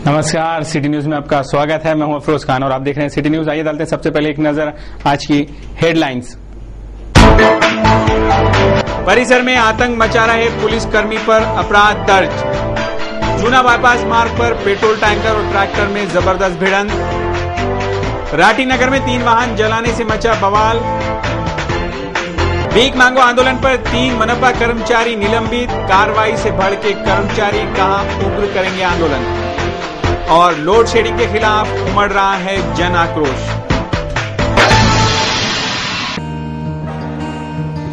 नमस्कार, city news में आपका स्वागत है। मैं हूं अफरोज खान और आप देख रहे हैं सिटी न्यूज। आइए डालते हैं सबसे पहले एक नजर आज की हेडलाइंस। परिसर में आतंक मचा रहे पुलिसकर्मी पर अपराध दर्ज। जूना बाईपास मार्ग पर पेट्रोल टैंकर और ट्रैक्टर में जबरदस्त भिड़ंत। राठी नगर में 3 वाहन जलाने से मचा बवाल। भीख मांगो आंदोलन पर 3 मनपा कर्मचारी निलंबित। कार्रवाई से भड़के कर्मचारी, कहा उग्र करेंगे आंदोलन। और लोड शेडिंग के खिलाफ उमड़ रहा है जन आक्रोश।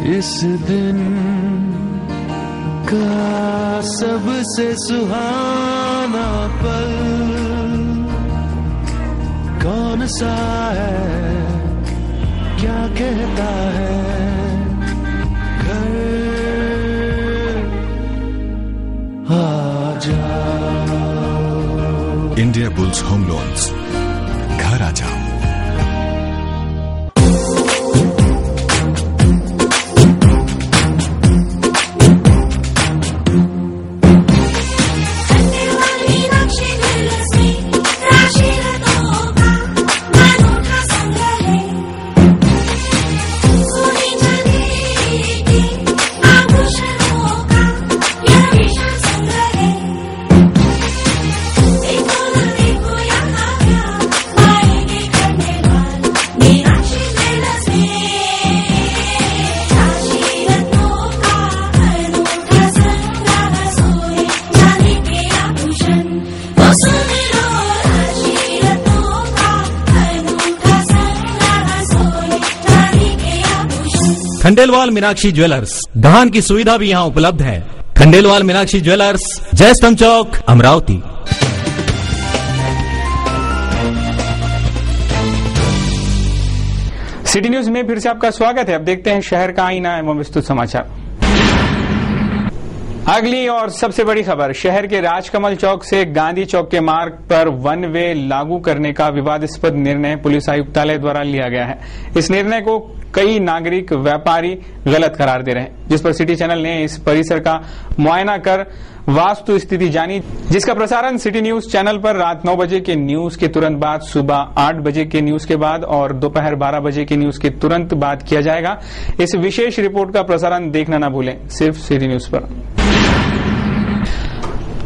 इस दिन का सबसे सुहाना पल कौन सा है, क्या कहता है घर आ जा। इंडिया बुल्स होम लोन्स, घर आ जाओ। खंडेलवाल मीनाक्षी ज्वेलर्स, धान की सुविधा भी यहाँ उपलब्ध है। खंडेलवाल मीनाक्षी ज्वेलर्स, जयस्तंभ चौक, अमरावती। सिटी न्यूज में फिर से आपका स्वागत है। अब देखते हैं शहर का आईना एवं विस्तृत समाचार। अगली और सबसे बड़ी खबर, शहर के राजकमल चौक से गांधी चौक के मार्ग पर वन वे लागू करने का विवादास्पद निर्णय पुलिस आयुक्तालय द्वारा लिया गया है। इस निर्णय को कई नागरिक व्यापारी गलत करार दे रहे हैं, जिस पर सिटी चैनल ने इस परिसर का मुआयना कर वास्तु स्थिति जानी, जिसका प्रसारण सिटी न्यूज चैनल पर रात 9 बजे के न्यूज के तुरंत बाद, सुबह 8 बजे के न्यूज के बाद और दोपहर 12 बजे के न्यूज के तुरंत बाद किया जाएगा। इस विशेष रिपोर्ट का प्रसारण देखना न भूलें, सिर्फ सिटी न्यूज पर।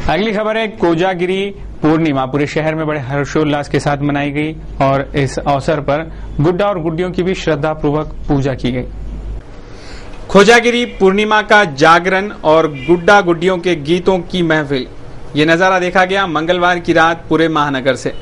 अगली खबर है कोजागिरी पूर्णिमा पूरे शहर में बड़े हर्षोल्लास के साथ मनाई गई और इस अवसर पर गुड्डा और गुड्डियों की भी श्रद्धा पूर्वक पूजा की गई। खोजागिरी पूर्णिमा का जागरण और गुड्डा गुड्डियों के गीतों की महफिल, ये नजारा देखा गया मंगलवार की रात पूरे महानगर से।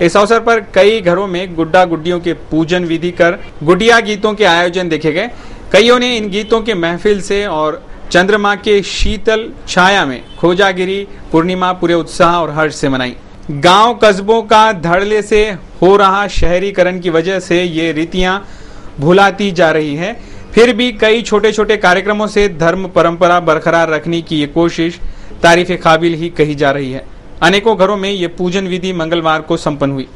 इस अवसर पर कई घरों में गुड्डा गुड्डियों के पूजन विधि कर गुडिया गीतों के आयोजन देखे गए। कईयों ने इन गीतों के महफिल से और चंद्रमा के शीतल छाया में खोजागिरी पूर्णिमा पूरे उत्साह और हर्ष से मनाई। गांव कस्बों का धड़ल्ले से हो रहा शहरीकरण की वजह से ये रीतियां भुलाती जा रही है। फिर भी कई छोटे छोटे कार्यक्रमों से धर्म परंपरा बरकरार रखने की ये कोशिश तारीफ काबिल ही कही जा रही है। अनेकों घरों में ये पूजन विधि मंगलवार को संपन्न हुई।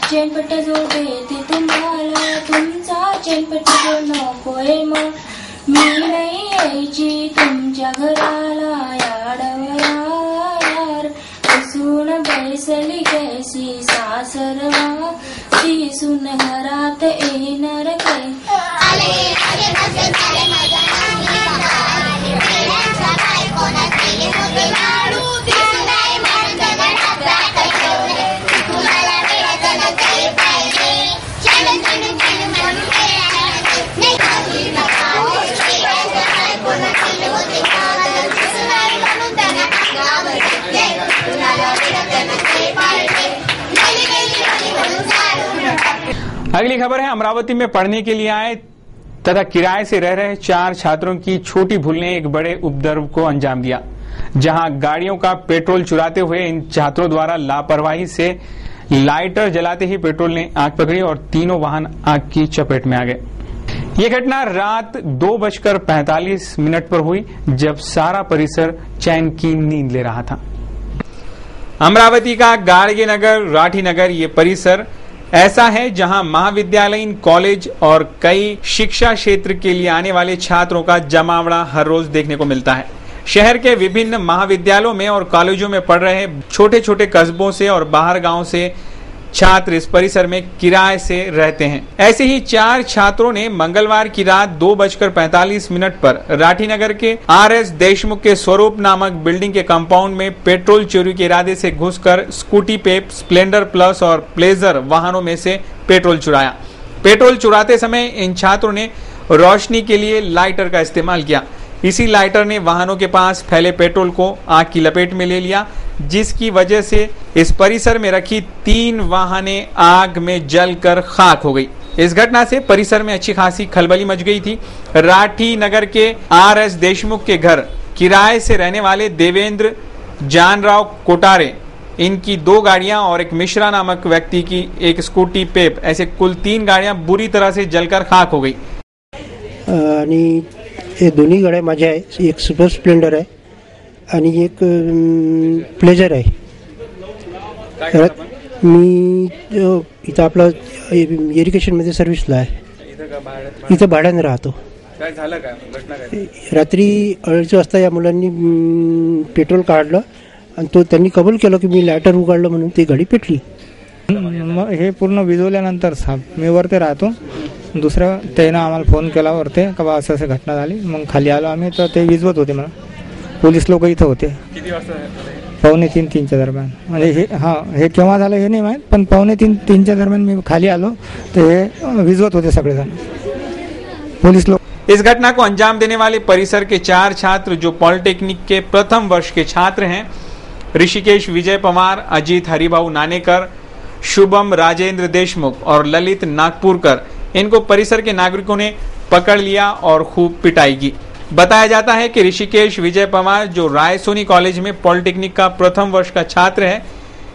चेनपट जो देते तुम्हाला तुमचा चेनपट जो नकोय मग मी नाही यायची तुमच्या घराला याडवयार सून बैसली कैसी सासरवा ती सून घरात येणार काय अगली खबर है, अमरावती में पढ़ने के लिए आए तथा किराए से रह रहे 4 छात्रों की छोटी भूल ने एक बड़े उपद्रव को अंजाम दिया, जहां गाड़ियों का पेट्रोल चुराते हुए इन छात्रों द्वारा लापरवाही से लाइटर जलाते ही पेट्रोल ने आग पकड़ी और तीनों वाहन आग की चपेट में आ गए। ये घटना रात 2:45 पर हुई, जब सारा परिसर चैन की नींद ले रहा था। अमरावती का गाड़गे नगर राठी नगर ये परिसर ऐसा है जहां महाविद्यालयीन कॉलेज और कई शिक्षा क्षेत्र के लिए आने वाले छात्रों का जमावड़ा हर रोज देखने को मिलता है। शहर के विभिन्न महाविद्यालयों में और कॉलेजों में पढ़ रहे छोटे छोटे कस्बों से और बाहर गांव से छात्र इस परिसर में किराए से रहते हैं। ऐसे ही 4 छात्रों ने मंगलवार की रात 2:45 पर राठी नगर के RS देशमुख के स्वरूप नामक बिल्डिंग के कंपाउंड में पेट्रोल चोरी के इरादे से घुसकर स्कूटी पेप, स्प्लेंडर प्लस और प्लेजर वाहनों में से पेट्रोल चुराया। पेट्रोल चुराते समय इन छात्रों ने रोशनी के लिए लाइटर का इस्तेमाल किया। इसी लाइटर ने वाहनों के पास फैले पेट्रोल को आग की लपेट में ले लिया, जिसकी वजह से इस परिसर में रखी 3 वाहनें आग में जलकर खाक हो गई। इस घटना से परिसर में अच्छी खासी खलबली मच गई थी। राठी नगर के RS देशमुख के घर किराए से रहने वाले देवेंद्र जानराव कोटारे, इनकी 2 गाड़ियां और एक मिश्रा नामक व्यक्ति की एक स्कूटी पेप, ऐसे कुल 3 गाड़ियां बुरी तरह से जलकर खाक हो गई। हे दोन्ही गाड्या माझ्या आहे, एक सुपर स्प्लेंडर आहे आणि एक प्लेजर आहे। मी इथं आपलं इरिगेशनमध्ये सर्व्हिसला आहे, इथं भाड्याने राहतो। काय झालं काय घटना काय? रात्री 2:30 वाजता या मुलांनी पेट्रोल काढलं आणि त्यांनी कबूल केलं की मी लायटर उघडलं म्हणून ती गाडी पेटली। मग हे पूर्ण विजवल्यानंतर मी वरती राहतो, दुसऱ्या त्यानं आम्हाला फोन केला वरते का बा असं घटना झाली। मग खाली आलो आम्ही तर ते विजवत होते, मला पोलीस लोक इथं होते। किती वाजता? 2:45-3च्या दरम्यान। म्हणजे हे केव्हा झालं हे नाही माहीत, पण 2:45-3च्या दरम्यान मी खाली आलो तर हे विजवत होते सगळेजण पुलिस लोग। इस घटना को अंजाम देने वाले परिसर के 4 छात्र जो पॉलिटेक्निक के प्रथम वर्ष के छात्र हैं, ऋषिकेश विजय पवार, अजीत हरिभाऊ नानेकर, शुभम राजेंद्र देशमुख और ललित नागपुरकर, इनको परिसर के नागरिकों ने पकड़ लिया और खूब पिटाई की। बताया जाता है कि ऋषिकेश विजय पवार जो रायसोनी कॉलेज में पॉलिटेक्निक का प्रथम वर्ष का छात्र है,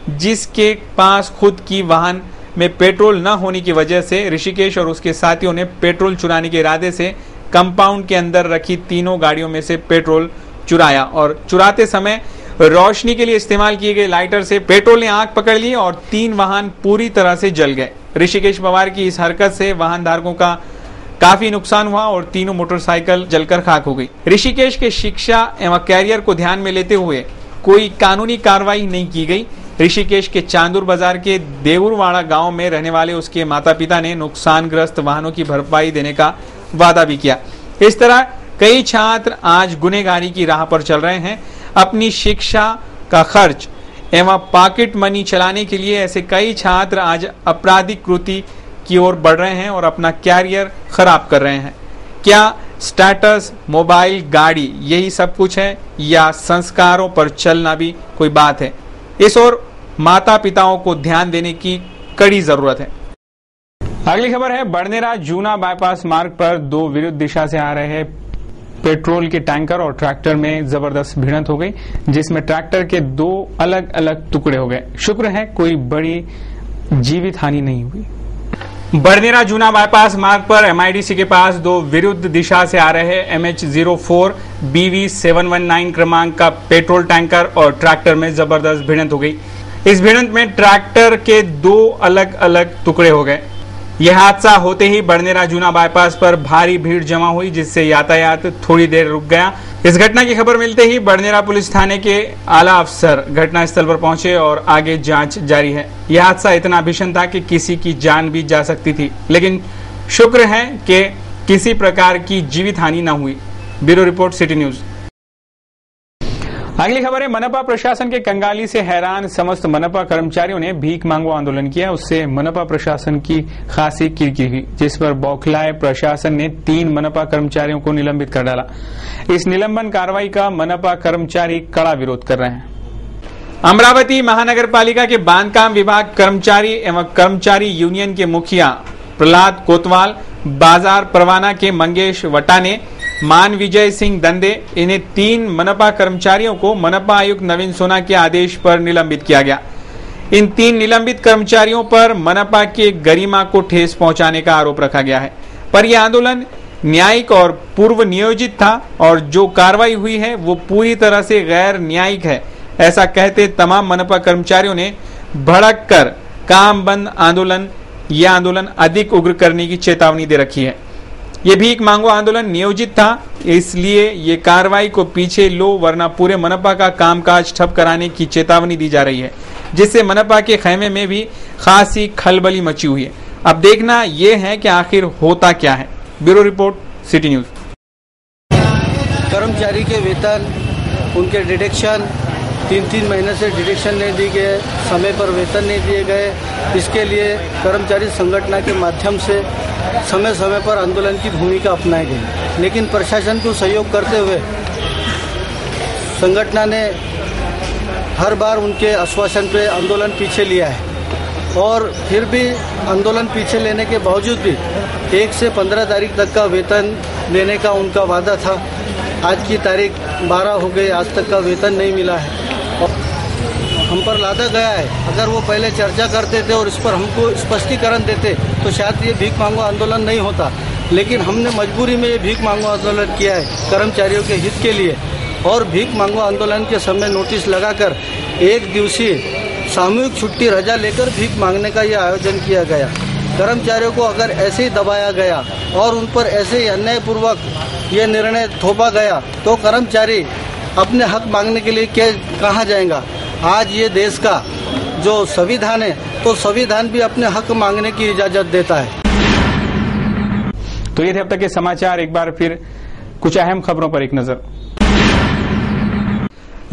जिसके पास खुद की वाहन में पेट्रोल न होने की वजह से ऋषिकेश और उसके साथियों ने पेट्रोल चुराने के इरादे से कंपाउंड के अंदर रखी 3 गाड़ियों में से पेट्रोल चुराया और चुराते समय रोशनी के लिए इस्तेमाल किए गए लाइटर से पेट्रोल ने आग पकड़ ली और 3 वाहन पूरी तरह से जल गए। ऋषिकेश पवार की इस हरकत से वाहन धारकों का काफी नुकसान हुआ और 3 मोटरसाइकिल जलकर खाक हो गई। ऋषिकेश के शिक्षा एवं कैरियर को ध्यान में लेते हुए कोई कानूनी कार्रवाई नहीं की गई। ऋषिकेश के चांदूर बाजार के देवुरवाड़ा गांव में रहने वाले उसके माता पिता ने नुकसानग्रस्त वाहनों की भरपाई देने का वादा भी किया। इस तरह कई छात्र आज गुनहगारी की राह पर चल रहे हैं। अपनी शिक्षा का खर्च एवं पॉकेट मनी चलाने के लिए ऐसे कई छात्र आज आपराधिक कृति की ओर बढ़ रहे हैं और अपना कैरियर खराब कर रहे हैं। क्या स्टेटस, मोबाइल, गाड़ी यही सब कुछ है या संस्कारों पर चलना भी कोई बात है? इस ओर माता पिताओं को ध्यान देने की कड़ी जरूरत है। अगली खबर है, बड़नेरा जूना बाईपास मार्ग पर 2 विरुद्ध दिशा से आ रहे पेट्रोल के टैंकर और ट्रैक्टर में जबरदस्त भिड़ंत हो गई, जिसमें ट्रैक्टर के 2 अलग अलग टुकड़े हो गए। शुक्र है कोई बड़ी जीवित हानि नहीं हुई। बड़नेरा जूना बाईपास मार्ग पर एमआईडीसी के पास दो विरुद्ध दिशा से आ रहे MH04 BV719 क्रमांक का पेट्रोल टैंकर और ट्रैक्टर में जबरदस्त भिड़ंत हो गई। इस भिड़ंत में ट्रैक्टर के दो अलग अलग टुकड़े हो गए। यह हादसा होते ही बड़नेरा जूना बाईपास पर भारी भीड़ जमा हुई, जिससे यातायात थोड़ी देर रुक गया। इस घटना की खबर मिलते ही बड़नेरा पुलिस थाने के आला अफसर घटनास्थल पर पहुंचे और आगे जांच जारी है। यह हादसा इतना भीषण था कि किसी की जान भी जा सकती थी, लेकिन शुक्र है कि किसी प्रकार की जीवित हानि न हुई। Bureau report, city news. अगली खबर है, मनपा प्रशासन के कंगाली से हैरान समस्त मनपा कर्मचारियों ने भीख मांगो आंदोलन किया। उससे मनपा प्रशासन की खासी किरकिरी हुई, जिस पर बौखलाए प्रशासन ने 3 मनपा कर्मचारियों को निलंबित कर डाला। इस निलंबन कार्रवाई का मनपा कर्मचारी कड़ा विरोध कर रहे हैं। अमरावती महानगर पालिका के बांधकाम विभाग कर्मचारी एवं कर्मचारी यूनियन के मुखिया प्रहलाद कोतवाल, बाजार परवाना के मंगेश वटाने, मान विजय सिंह दंदे, इन्हें 3 मनपा कर्मचारियों को मनपा आयुक्त नवीन सोना के आदेश पर निलंबित किया गया। इन 3 निलंबित कर्मचारियों पर मनपा के गरिमा को ठेस पहुंचाने का आरोप रखा गया है। पर यह आंदोलन न्यायिक और पूर्व नियोजित था और जो कार्रवाई हुई है वो पूरी तरह से गैर न्यायिक है, ऐसा कहते तमाम मनपा कर्मचारियों ने भड़क कर काम बंद यह आंदोलन अधिक उग्र करने की चेतावनी दे रखी है। ये भीख मांगो आंदोलन नियोजित था, इसलिए ये कार्रवाई को पीछे लो, वरना पूरे मनपा का कामकाज ठप कराने की चेतावनी दी जा रही है, जिससे मनपा के खेमे में भी खासी खलबली मची हुई है। अब देखना ये है कि आखिर होता क्या है। Bureau report, city news. कर्मचारी के वेतन, उनके डिडक्शन 3-3 महीने से डिडक्शन नहीं दी गए, समय पर वेतन नहीं दिए गए। इसके लिए कर्मचारी संगठन के माध्यम से समय समय पर आंदोलन की भूमिका अपनाई गई, लेकिन प्रशासन को सहयोग करते हुए संगठन ने हर बार उनके आश्वासन पे आंदोलन पीछे लिया है और फिर भी आंदोलन पीछे लेने के बावजूद भी 1 से 15 तारीख तक का वेतन देने का उनका वादा था। आज की तारीख 12 हो गई, आज तक का वेतन नहीं मिला है। हम पर लादा गया है, अगर वो पहले चर्चा करते थे और इस पर हमको स्पष्टीकरण देते तो शायद ये भीख मांगो आंदोलन नहीं होता, लेकिन हमने मजबूरी में ये भीख मांगो आंदोलन किया है कर्मचारियों के हित के लिए। और भीख मांगो आंदोलन के समय नोटिस लगाकर 1 दिवसीय सामूहिक छुट्टी रजा लेकर भीख मांगने का ये आयोजन किया गया। कर्मचारियों को अगर ऐसे ही दबाया गया और उन पर ऐसे ही अन्यायपूर्वक ये निर्णय थोपा गया तो कर्मचारी अपने हक मांगने के लिए कहाँ जाएगा। आज ये देश का जो संविधान है, तो संविधान भी अपने हक मांगने की इजाजत देता है। तो ये थे अब तक के समाचार। एक बार फिर कुछ अहम खबरों पर एक नजर।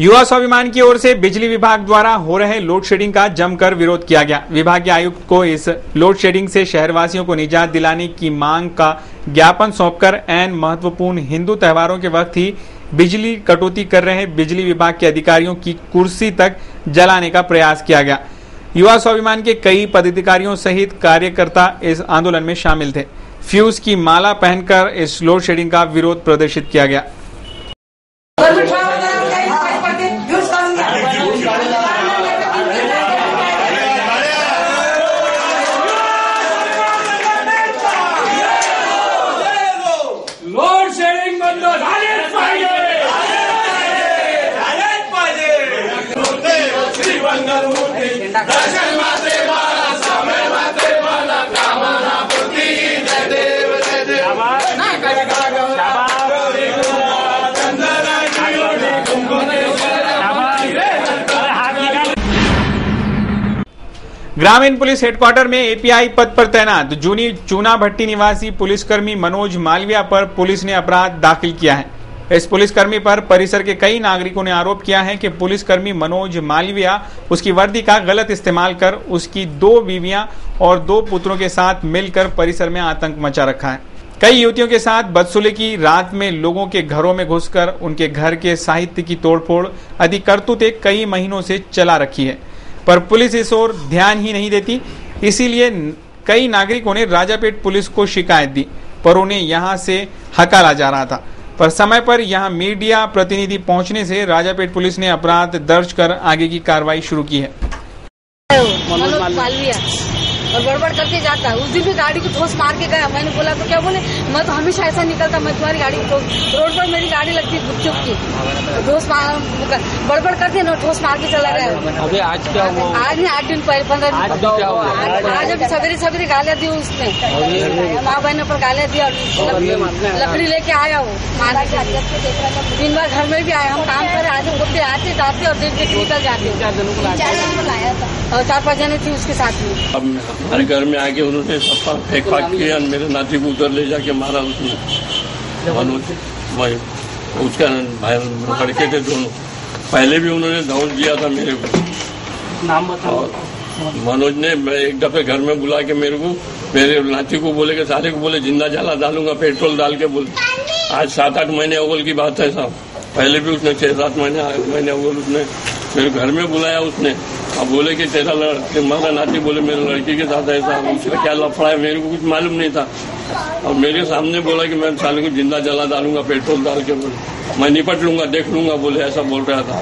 युवा स्वाभिमान की ओर से बिजली विभाग द्वारा हो रहे लोड शेडिंग का जमकर विरोध किया गया। विभाग के आयुक्त को इस लोड शेडिंग से शहरवासियों को निजात दिलाने की मांग का ज्ञापन सौंपकर ऐन महत्वपूर्ण हिंदू त्योहारों के वक्त ही बिजली कटौती कर रहे बिजली विभाग के अधिकारियों की कुर्सी तक जलाने का प्रयास किया गया। युवा स्वाभिमान के कई पदाधिकारियों सहित कार्यकर्ता इस आंदोलन में शामिल थे। फ्यूज की माला पहनकर इस लोड शेडिंग का विरोध प्रदर्शित किया गया। ग्रामीण पुलिस हेडक्वार्टर में एपीआई पद पर तैनात जूनी चूना भट्टी निवासी पुलिसकर्मी मनोज मालविया पर पुलिस ने अपराध दाखिल किया है। इस पुलिसकर्मी पर परिसर के कई नागरिकों ने आरोप किया है कि पुलिसकर्मी मनोज मालविया उसकी वर्दी का गलत इस्तेमाल कर उसकी 2 बीवियां और 2 पुत्रों के साथ मिलकर परिसर में आतंक मचा रखा है। कई युवतियों के साथ बदसलूकी, रात में लोगों के घरों में घुसकर उनके घर के साहित्य की तोड़फोड़ आदि करतूतें कई महीनों से चला रखी है, पर पुलिस इस ओर ध्यान ही नहीं देती। इसीलिए कई नागरिकों ने राजापेट पुलिस को शिकायत दी, पर उन्हें यहां से हकाला जा रहा था। पर समय पर यहां मीडिया प्रतिनिधि पहुंचने से राजापेट पुलिस ने अपराध दर्ज कर आगे की कार्रवाई शुरू की है। मनोज मालविया और गड़बड़ करके जाता है। उस दिन भी गाड़ी को ठोस मार के गया। मैंने बोला तो क्या बोले, मैं तो हमेशा ऐसा निकलता, मैं तुम्हारी गाड़ी को रोड पर मेरी गाड़ी लगती गुपचुप की, ठोस गड़बड़ करके ना ठोस मार के चला गया। अभी आज क्या हुआ? आज नहीं, 8 दिन पहले 15 दिन। आज अभी सवेरे गालियां दी उसने, माँ बहन पर गालियां दी और लकड़ी लेके आया वो मार के। दिन भर घर में भी आया, हम काम करे, आज होते आते जाते और देख देख निकल जाते। 4 जनों को लाया था और 4-5 जने थी उसके साथ में। अब हमारे घर में आके उन्होंने सबका फेंक फाक किया, मेरे नाती को उधर ले जाके मारा उसने। मनोज उसका लड़के थे दोनों, पहले भी उन्होंने धौल दिया था मेरे को। नाम बताओ। मनोज ने एक दफे घर में बुला के मेरे नाती को बोले कि सारे को बोले जिंदा जला डालूंगा पेट्रोल डाल के बोले। आज 7-8 महीने अव्वल की बात है साहब, पहले भी उसने 6-7 महीने अव्वल उसने मेरे घर में बुलाया उसने। अब बोले कि तुम्हारा नाती बोले मेरे लड़की के साथ ऐसा, उसका क्या लफड़ा है मेरे को कुछ मालूम नहीं था। और मेरे सामने बोला कि मैं साले को जिंदा जला डालूंगा पेट्रोल डाल के बोले, मैं निपट लूंगा देख लूंगा बोले, ऐसा बोल रहा था।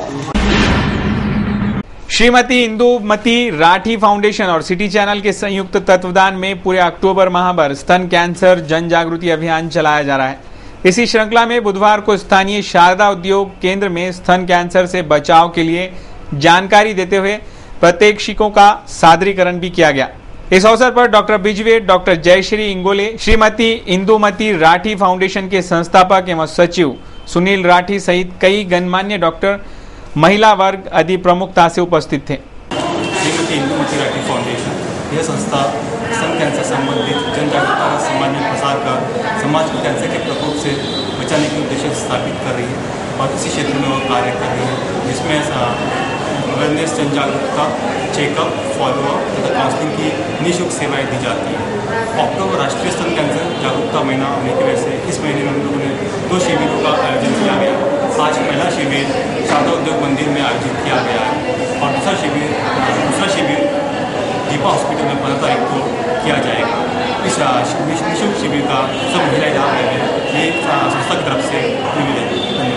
श्रीमती इंदुमती राठी फाउंडेशन और सिटी चैनल के संयुक्त तत्वावधान में पूरे अक्टूबर माह भर स्तन कैंसर जन जागृति अभियान चलाया जा रहा है। इसी श्रृंखला में बुधवार को स्थानीय शारदा उद्योग केंद्र में स्तन कैंसर से बचाव के लिए जानकारी देते हुए प्रत्येक्षिकों का सादरीकरण भी किया गया। इस अवसर पर doctor Bijwe, doctor Jayashree Ingole, Shrimati Indumati Rathi foundation के संस्थापक एवं सचिव सुनील राठी सहित कई गणमान्य डॉक्टर, महिला वर्ग आदि प्रमुखता से उपस्थित थे। श्रीमती इंदुमती राठी फाउंडेशन यह संस्था स्तन कैंसर संबंधित जन जागरूकता का समाज में प्रसार कर समाज को कैंसर के प्रकोप से बचाने के उद्देश्य से स्थापित कर रही है और इसी क्षेत्र में वो कार्य कर रही है, जिसमें अवेयरनेस जन जागरूकता, चेकअप, फॉलोअप तथा काउंसलिंग की निःशुल्क सेवाएं दी जाती हैं। अक्टूबर राष्ट्रीय स्तन कैंसर जागरूकता महीना होने की वजह से इस महीने में हम लोगों ने 2 शिविरों का आयोजन किया गया। आज पहला शिविर शारदा उद्योग मंदिर में आयोजित किया गया है और दूसरा शिविर दीपा हॉस्पिटल में 15 तारीख को किया जाएगा। इस निःशुल्क शिविर का सब महिलाएं लाभ लेंगे, ये संस्था की तरफ से निवेदन है।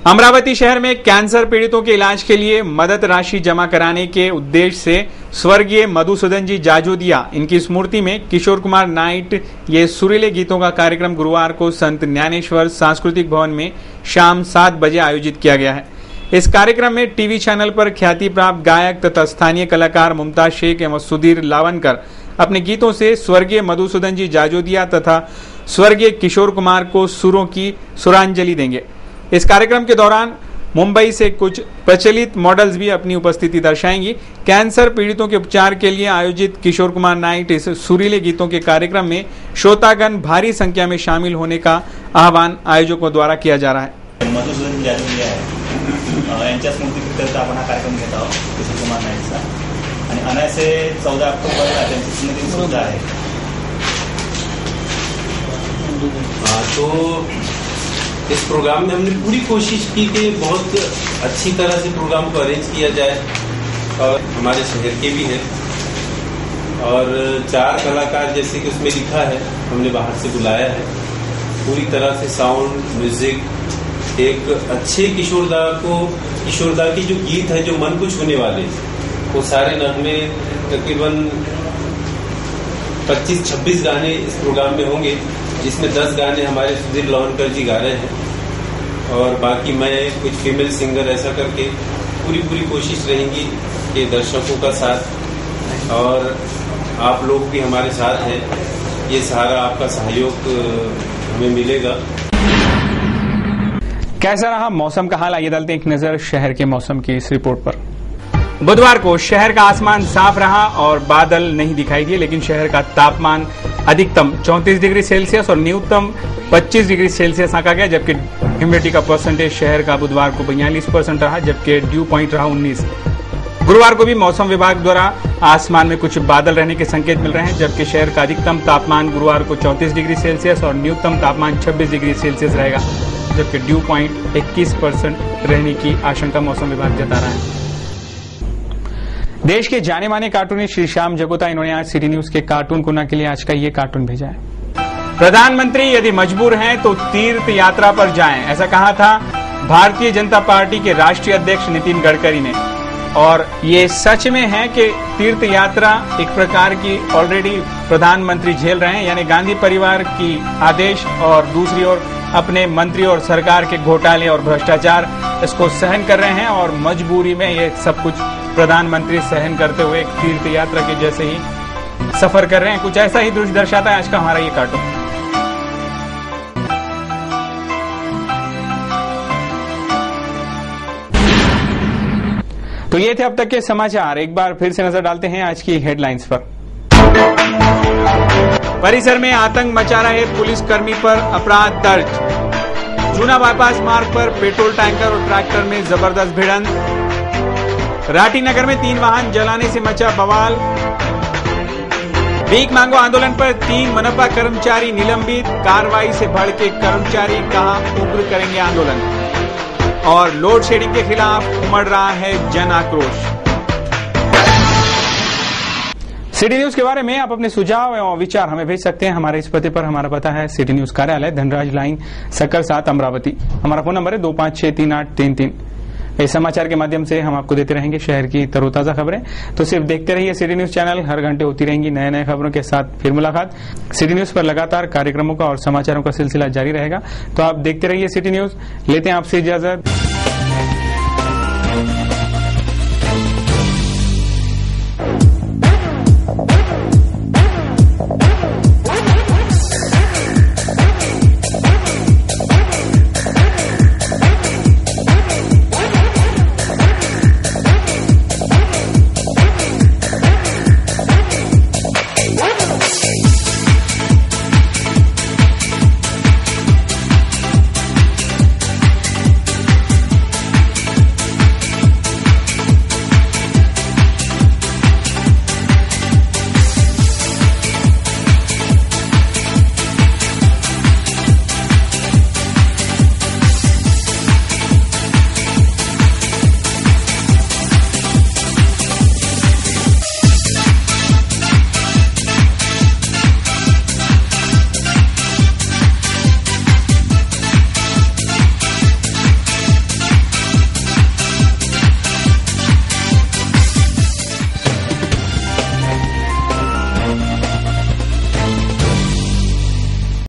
अमरावती शहर में कैंसर पीड़ितों के इलाज के लिए मदद राशि जमा कराने के उद्देश्य से स्वर्गीय मधुसूदन जी जाजोदिया, इनकी स्मृति में किशोर कुमार नाइट ये सुरीले गीतों का कार्यक्रम गुरुवार को संत ज्ञानेश्वर सांस्कृतिक भवन में शाम 7 बजे आयोजित किया गया है। इस कार्यक्रम में टीवी चैनल पर ख्याति प्राप्त गायक तथा स्थानीय कलाकार मुमताज शेख एवं सुधीर लावनकर अपने गीतों से स्वर्गीय मधुसूदन जी जाजोदिया तथा स्वर्गीय किशोर कुमार को सुरों की सुरांजलि देंगे। इस कार्यक्रम के दौरान मुंबई से कुछ प्रचलित मॉडल्स भी अपनी उपस्थिति दर्शाएंगी। कैंसर पीड़ितों के उपचार के लिए आयोजित किशोर कुमार नाइट इस सुरीले गीतों के कार्यक्रम में श्रोतागण भारी संख्या में शामिल होने का आह्वान आयोजकों द्वारा किया जा रहा है। मधुसूदन जाजोदिया यांच्या स्मृतीप्रीत्यर्थ आपण हा कार्यक्रम घेत आहोत किशोर कुमार नाईटचा आणि अनायासे 14 ऑक्टोबरला त्यांची स्मृती सुद्धा आहे। तो इस प्रोग्राम में हमने पूरी कोशिश की कि बहुत अच्छी तरह से प्रोग्राम को अरेंज किया जाए और हमारे शहर के भी हैं और 4 कलाकार जैसे कि उसमें लिखा है हमने बाहर से बुलाया है। पूरी तरह से साउंड, म्यूजिक, एक अच्छे किशोरदा की जो गीत है जो मन को छूने वाले, वो सारे नगमे तकरीबन 25-26 गाने इस प्रोग्राम में होंगे, जिसमें 10 गाने हमारे सुधीर लावनकर जी गा रहे हैं और बाकी मैं कुछ फीमेल सिंगर, ऐसा करके पूरी कोशिश रहेंगी कि दर्शकों का साथ और आप लोग भी हमारे साथ हैं, ये सारा आपका सहयोग हमें मिलेगा। कैसा रहा मौसम का हाल, आइए डालते हैं एक नजर शहर के मौसम की इस रिपोर्ट पर। बुधवार को शहर का आसमान साफ रहा और बादल नहीं दिखाई दिए, लेकिन शहर का तापमान अधिकतम 34 डिग्री सेल्सियस और न्यूनतम 25 डिग्री सेल्सियस आंका गया, जबकि ह्यूमिडिटी का परसेंटेज शहर का बुधवार को 42% रहा, जबकि ड्यू पॉइंट रहा 19। गुरुवार को भी मौसम विभाग द्वारा आसमान में कुछ बादल रहने के संकेत मिल रहे हैं, जबकि शहर का अधिकतम तापमान गुरुवार को 34 डिग्री सेल्सियस और न्यूनतम तापमान 26 डिग्री सेल्सियस रहेगा, जबकि ड्यू पॉइंट 21% रहने की आशंका मौसम विभाग जता रहा है। देश के जाने माने कार्टूनिस्ट श्री श्याम जगोता, इन्होंने आज सिटी न्यूज के कार्टून कोना के लिए आज का ये कार्टून भेजा है। प्रधानमंत्री यदि मजबूर हैं तो तीर्थ यात्रा पर जाएं, ऐसा कहा था भारतीय जनता पार्टी के राष्ट्रीय अध्यक्ष नितिन गडकरी ने। और ये सच में है कि तीर्थ यात्रा एक प्रकार की ऑलरेडी प्रधानमंत्री झेल रहे हैं, यानी गांधी परिवार की आदेश और दूसरी ओर अपने मंत्री और सरकार के घोटाले और भ्रष्टाचार इसको सहन कर रहे हैं और मजबूरी में ये सब कुछ प्रधानमंत्री सहन करते हुए एक तीर्थ यात्रा के जैसे ही सफर कर रहे हैं। कुछ ऐसा ही दृश्य दर्शाता है आज का हमारा ये कार्टून। तो ये थे अब तक के समाचार। एक बार फिर से नजर डालते हैं आज की हेडलाइंस पर। परिसर में आतंक मचा रहे पुलिसकर्मी पर अपराध दर्ज। जूना बाईपास मार्ग पर पेट्रोल टैंकर और ट्रैक्टर में जबरदस्त भिड़ंत। राठी नगर में 3 वाहन जलाने से मचा बवाल। भीख मांगो आंदोलन पर 3 मनपा कर्मचारी निलंबित। कार्रवाई से भड़के कर्मचारी, कहा उग्र करेंगे आंदोलन। और लोड शेडिंग के खिलाफ उमड़ रहा है जन आक्रोश। सिटी न्यूज के बारे में आप अपने सुझाव एवं विचार हमें भेज सकते हैं हमारे इस पते पर। हमारा पता है सिटी न्यूज कार्यालय, धनराज लाइन, सक्कर 7, अमरावती। हमारा फोन नंबर है 25638333। इस समाचार के माध्यम से हम आपको देते रहेंगे शहर की तरोताजा खबरें। तो सिर्फ देखते रहिए सिटी न्यूज चैनल, हर घंटे होती रहेंगी नए नए खबरों के साथ फिर मुलाकात। सिटी न्यूज पर लगातार कार्यक्रमों का और समाचारों का सिलसिला जारी रहेगा, तो आप देखते रहिए सिटी न्यूज। लेते हैं आपसे इजाजत।